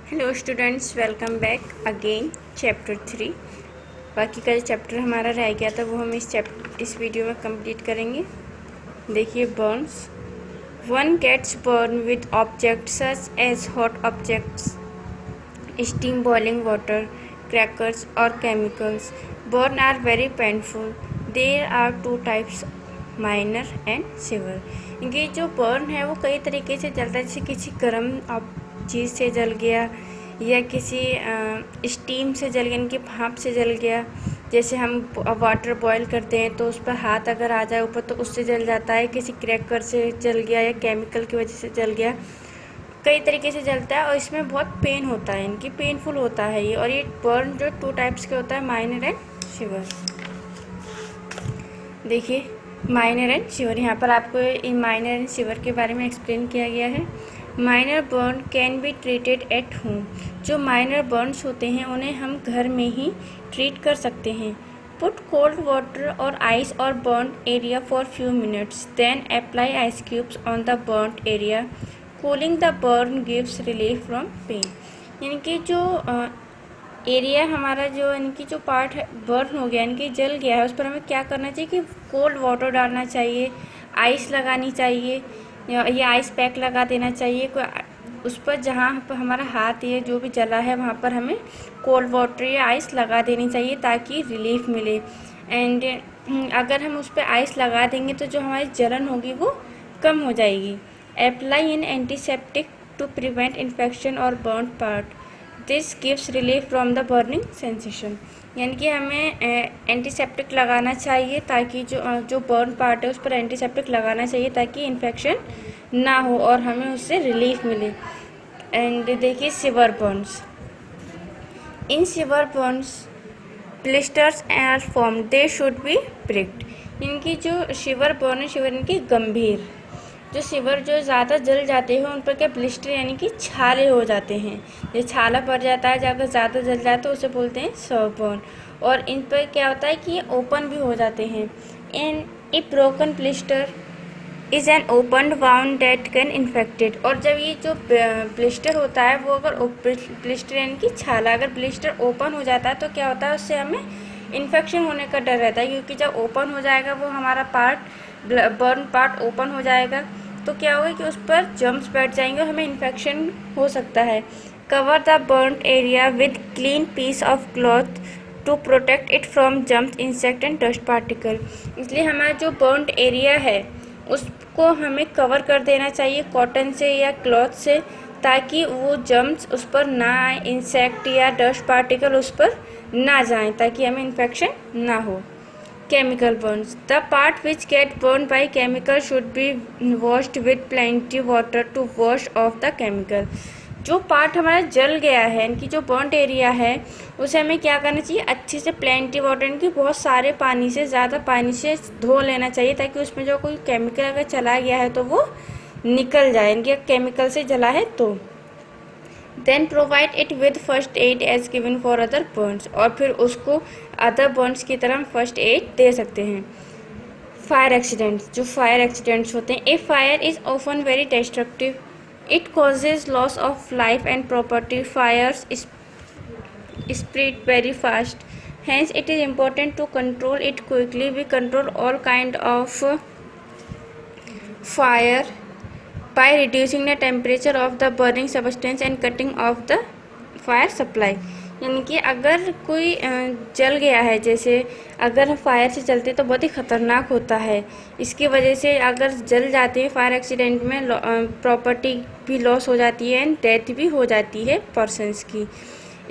Hello students, welcome back again chapter 3। बाकी का जो चैप्टर हमारा रह गया था वो हम इस वीडियो में कंप्लीट करेंगे। देखिए, burns. One gets burn with objects such as hot objects, steam, boiling water, crackers और chemicals. Burn are very painful. There are two types, minor and severe. ये जो बर्न है वो कई तरीके से जलता है, जैसे किसी गर्म चीज़ से जल गया या किसी स्टीम से जल गया, इनकी भाप से जल गया। जैसे हम वाटर बॉईल करते हैं तो उस पर हाथ अगर आ जाए ऊपर तो उससे जल जाता है। किसी क्रैकर से जल गया या केमिकल की वजह से जल गया, कई तरीके से जलता है और इसमें बहुत पेन होता है, इनकी पेनफुल होता है ये। और ये बर्न जो टू टाइप्स के होता है, माइनर एंड सिवियर। देखिए, माइनर एंड सिवियर, यहाँ पर आपको इन माइनर एंड सिवियर के बारे में एक्सप्लेन किया गया है। Minor burn can be treated at home. जो माइनर बर्न्स होते हैं उन्हें हम घर में ही ट्रीट कर सकते हैं। पुट कोल्ड वाटर और आइस और burn area for few minutes, then apply ice cubes on the burn area. Cooling the burn gives relief from pain. यानी कि जो एरिया हमारा जो इनकी जो पार्ट है बर्न हो गया, इनकी जल गया है, उस पर हमें क्या करना चाहिए कि कोल्ड वाटर डालना चाहिए, आइस लगानी चाहिए या आइस पैक लगा देना चाहिए। उस पर जहाँ पर हमारा हाथ ये जो भी जला है वहाँ पर हमें कोल्ड वाटर या आइस लगा देनी चाहिए ताकि रिलीफ मिले। एंड अगर हम उस पर आइस लगा देंगे तो जो हमारी जलन होगी वो कम हो जाएगी। Apply in antiseptic to prevent infection और burn part, this gives relief from the burning sensation. यानी कि हमें एंटीसेप्टिक लगाना चाहिए ताकि जो बर्न पार्ट है उस पर एंटीसेप्टिक लगाना चाहिए ताकि इन्फेक्शन ना हो और हमें उससे रिलीफ मिले। एंड देखिए, severe burns. In severe burns blisters are form, they should be pricked. इनकी जो सिवियर बर्न है, सिवियर इनकी गंभीर, जो सिवियर जो ज़्यादा जल जाते हैं उन पर क्या ब्लिस्टर यानी कि छाले हो जाते हैं। ये छाला पड़ जाता है, अगर ज़्यादा जल जाए तो उसे बोलते हैं सिवियर बर्न। और इन पर क्या होता है कि ये ओपन भी हो जाते हैं। In a broken blister is an open wound that can infected. और जब ये जो ब्लिस्टर होता है वो अगर ब्लिस्टर यानी कि छाला अगर ब्लिस्टर ओपन हो जाता है तो क्या होता है, उससे हमें इन्फेक्शन होने का डर रहता है, क्योंकि जब ओपन हो जाएगा वो हमारा बर्न पार्ट ओपन हो जाएगा तो क्या होगा कि उस पर जर्म्स बैठ जाएंगे और हमें इन्फेक्शन हो सकता है। Cover the burn area with clean piece of cloth to protect it from germs, insect and dust particle. इसलिए हमारा जो बर्न एरिया है उसको हमें कवर कर देना चाहिए कॉटन से या क्लॉथ से, ताकि वो जर्म्स उस पर ना आए, इंसेक्ट या डस्ट पार्टिकल उस पर ना जाएं, ताकि हमें इन्फेक्शन ना हो। Chemical burns. The part which get burned by chemical should be washed with plenty water to wash off the chemical. जो पार्ट हमारा जल गया है, इनकी जो बर्न एरिया है उसे हमें क्या करना चाहिए, अच्छे से प्लेंटी वाटर, इनकी बहुत सारे पानी से, ज़्यादा पानी से धो लेना चाहिए ताकि उसमें जो कोई केमिकल अगर चला गया है तो वो निकल जाए, इनके केमिकल से जला है तो। Then provide it with first aid as given for other burns. और फिर उसको अदर बर्न्स की तरह फर्स्ट एड दे सकते हैं। फायर एक्सीडेंट्स, जो फायर एक्सीडेंट्स होते हैं, a fire is often very destructive, it causes loss of life and property, fires spread very fast, hence it is important to control it quickly. We control all kind of fire by reducing the temperature of the burning substance and cutting off the fire supply. यानी कि अगर कोई जल गया है, जैसे अगर fire से जलते तो बहुत ही ख़तरनाक होता है, इसकी वजह से अगर जल जाते हैं फायर एक्सीडेंट में प्रॉपर्टी भी लॉस हो जाती है एंड डेथ भी हो जाती है पर्सनस की।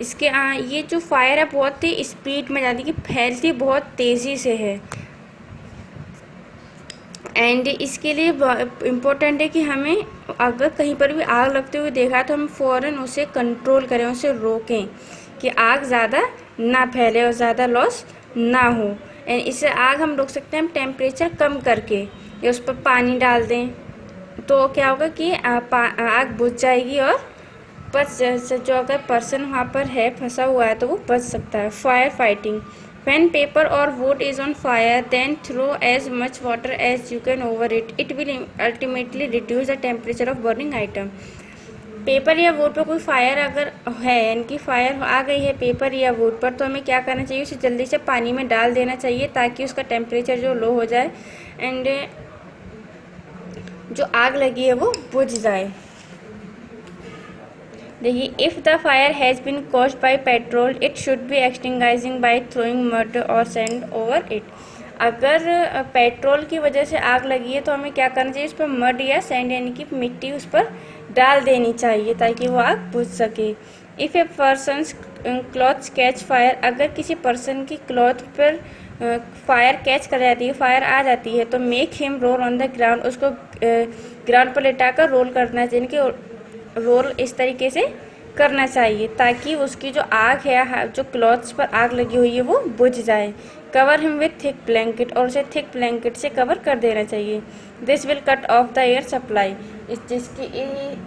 इसके ये जो फायर है बहुत ही स्पीड में जाती है, कि फैलती बहुत तेज़ी से है। एंड इसके लिए इम्पोर्टेंट है कि हमें अगर कहीं पर भी आग लगते हुए देखा तो हम फ़ौरन उसे कंट्रोल करें, उसे रोकें कि आग ज़्यादा ना फैले और ज़्यादा लॉस ना हो। एंड इससे आग हम रोक सकते हैं हम टेम्परेचर कम करके, या उस पर पानी डाल दें तो क्या होगा कि आग बुझ जाएगी और जो अगर पर्सन वहाँ पर है फंसा हुआ है तो वो बच सकता है। Fire fighting, when paper or wood is on fire, then throw as much water as you can over it. It will ultimately reduce the temperature of burning item. Paper या वुड पर कोई फायर अगर है, यानी कि fire आ गई है paper या वुड पर, तो हमें क्या करना चाहिए, उसे जल्दी से पानी में डाल देना चाहिए ताकि उसका टेम्परेचर जो लो हो जाए एंड जो आग लगी है वो बुझ जाए। देखिए, if the fire has been caused by petrol it should be extinguishing by throwing mud और सैंड ओवर इट। अगर पेट्रोल की वजह से आग लगी है तो हमें क्या करना चाहिए, उस पर मड या सैंड यानी कि मिट्टी उस पर डाल देनी चाहिए ताकि वो आग बुझ सके। If A persons clothes catch fire, अगर किसी पर्सन की क्लॉथ पर फायर कैच कर जाती है, फायर आ जाती है, तो make him roll on the ground, उसको ग्राउंड पर लेटाकर रोल करना चाहिए, कि रोल इस तरीके से करना चाहिए ताकि उसकी जो आग है, जो क्लॉथ्स पर आग लगी हुई है, वो बुझ जाए। Cover him with thick blanket, और उसे थिक ब्लैंकेट से कवर कर देना चाहिए। This will cut off the air supply,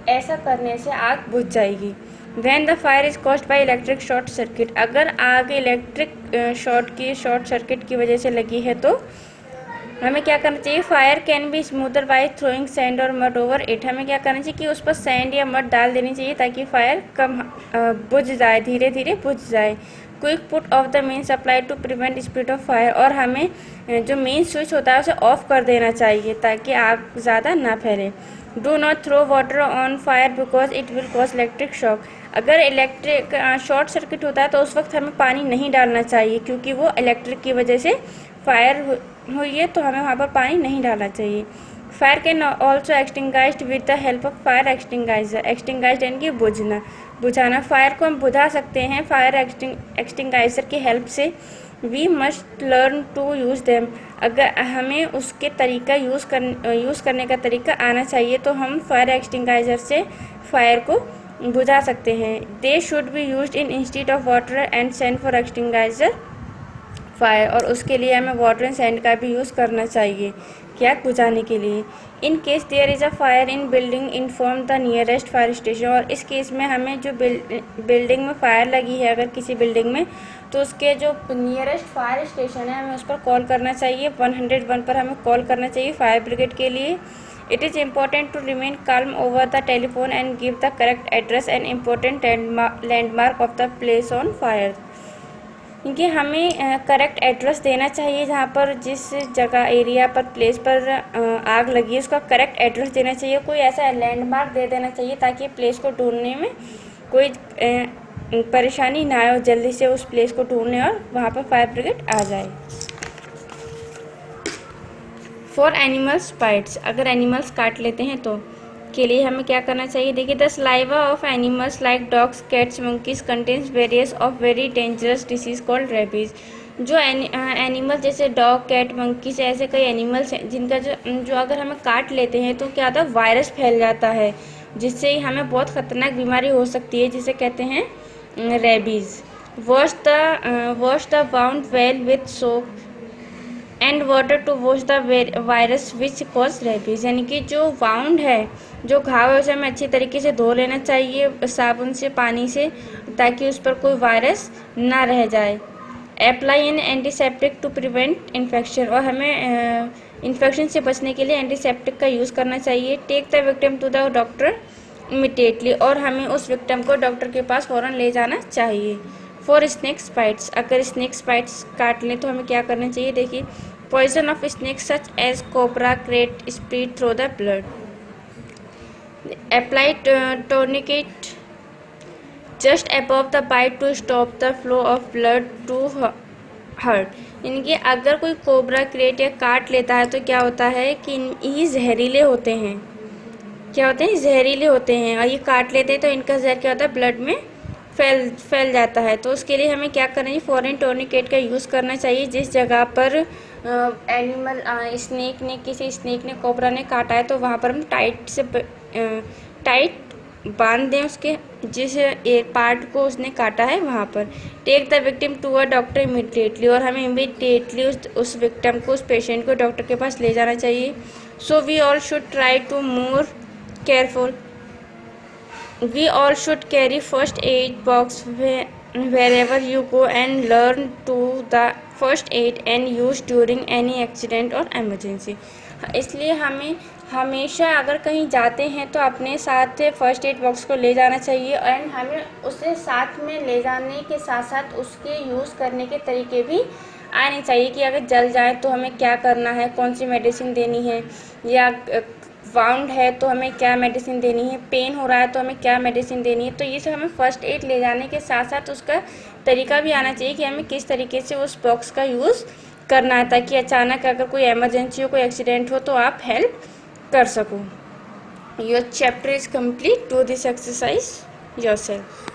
ऐसा करने से आग बुझ जाएगी। When the fire is caused by electric short circuit, अगर आग इलेक्ट्रिक शॉर्ट सर्किट की वजह से लगी है तो हमें क्या करना चाहिए, fire can be smother by throwing sand और मड ओवर इट, हमें क्या करना चाहिए कि उस पर सैंड या मड डाल देनी चाहिए ताकि फायर कम बुझ जाए, धीरे धीरे बुझ जाए। Quick put off the main supply to prevent spread of fire, और हमें जो मेन स्विच होता है उसे ऑफ कर देना चाहिए ताकि आग ज़्यादा ना फैले। Do not throw water on fire because it will cause electric shock, अगर इलेक्ट्रिक शॉर्ट सर्किट होता है तो उस वक्त हमें पानी नहीं डालना चाहिए क्योंकि वो इलेक्ट्रिक की वजह से फायर हुई है, तो हमें वहाँ पर पानी नहीं डालना चाहिए। Fire can also extinguished with the help of fire extinguisher, extinguished यानी कि बुझाना, फायर को हम बुझा सकते हैं फायर एक्सटिंग्विशर की हेल्प से। We must learn to use them, अगर हमें उसके तरीका यूज़ करने का तरीका आना चाहिए तो हम फायर एक्सटिंग्विशर से फायर को बुझा सकते हैं। दे should be used in instead of water and sand for extinguisher fire, और उसके लिए हमें वाटर एंड सैंड का भी यूज़ करना चाहिए क्या बुझाने के लिए। In case there is a fire in building inform the nearest fire station, और इस केस में हमें जो बिल्डिंग में फायर लगी है अगर किसी बिल्डिंग में, तो उसके जो नियरेस्ट फायर स्टेशन है हमें उस पर कॉल करना चाहिए। 101 पर हमें कॉल करना चाहिए फायर ब्रिगेड के लिए। It is important to remain calm over the telephone and give the correct address and important landmark of the place on fire, क्योंकि हमें करेक्ट एड्रेस देना चाहिए जहाँ पर जिस जगह एरिया पर प्लेस पर आग लगी है उसका करेक्ट एड्रेस देना चाहिए, कोई ऐसा लैंडमार्क दे देना चाहिए ताकि प्लेस को ढूंढने में कोई परेशानी ना आए, जल्दी से उस प्लेस को ढूंढने और वहाँ पर फायर ब्रिगेड आ जाए। फॉर एनिमल्स बाइट्स, अगर एनिमल्स काट लेते हैं तो के लिए हमें क्या करना चाहिए, देखिए the saliva of animals like dogs cats monkeys contains various of very dangerous disease called rabies. जो एनिमल जैसे डॉग कैट मंकीज ऐसे कई एनिमल्स हैं जिनका जो अगर हमें काट लेते हैं तो क्या होता है, वायरस फैल जाता है जिससे हमें बहुत ख़तरनाक बीमारी हो सकती है जिसे कहते हैं rabies. Wash the wound well with soap and water to wash the virus which cause rabies, यानी कि जो वाउंड है, जो घाव है उसे हमें अच्छी तरीके से धो लेना चाहिए साबुन से, पानी से, ताकि उस पर कोई वायरस ना रह जाए। Apply an antiseptic to prevent infection, और हमें इन्फेक्शन से बचने के लिए एंटीसेप्टिक का यूज़ करना चाहिए। Take the victim to the doctor immediately, और हमें उस विक्टिम को डॉक्टर के पास फ़ौरन ले जाना चाहिए। फॉर स्नेक्स बाइट्स, अगर स्नेक्स बाइट्स काट लें तो हमें क्या करना चाहिए, देखिए poison of snakes such as cobra krait spread through the blood. Apply tourniquet just above the bite to stop the flow of blood to heart, यानी कि अगर कोई कोबरा क्रेट या काट लेता है तो क्या होता है कि ये जहरीले होते हैं, क्या होते हैं, जहरीले होते हैं, और ये काट लेते हैं तो इनका जहर क्या होता है, ब्लड में फैल जाता है। तो उसके लिए हमें क्या करना चाहिए, फॉरेन टोर्निकेट का यूज़ करना चाहिए। जिस जगह पर एनिमल किसी स्नेक ने कोबरा ने काटा है तो वहाँ पर हम टाइट बांध दें उसके जिस पार्ट को उसने काटा है वहाँ पर। Take the victim to a doctor immediately, और हमें इमीडिएटली उस विक्टिम को, उस पेशेंट को डॉक्टर के पास ले जाना चाहिए। So we all should try to more careful, we all should carry first aid box wherever you go and learn to the first aid and use during any accident or emergency। इसलिए हमें हमेशा अगर कहीं जाते हैं तो अपने साथ फर्स्ट एड बॉक्स को ले जाना चाहिए एंड हमें उसे साथ में ले जाने के साथ साथ उसके यूज़ करने के तरीके भी आने चाहिए कि अगर जल जाए तो हमें क्या करना है, कौन सी मेडिसिन देनी है, या वाउंड है तो हमें क्या मेडिसिन देनी है, पेन हो रहा है तो हमें क्या मेडिसिन देनी है। तो ये सब हमें फर्स्ट एड ले जाने के साथ साथ उसका तरीका भी आना चाहिए कि हमें किस तरीके से उस बॉक्स का यूज़ करना है, ताकि अचानक अगर कोई इमरजेंसी हो, कोई एक्सीडेंट हो तो आप हेल्प कर सको। Your chapter is complete. Do this exercise yourself.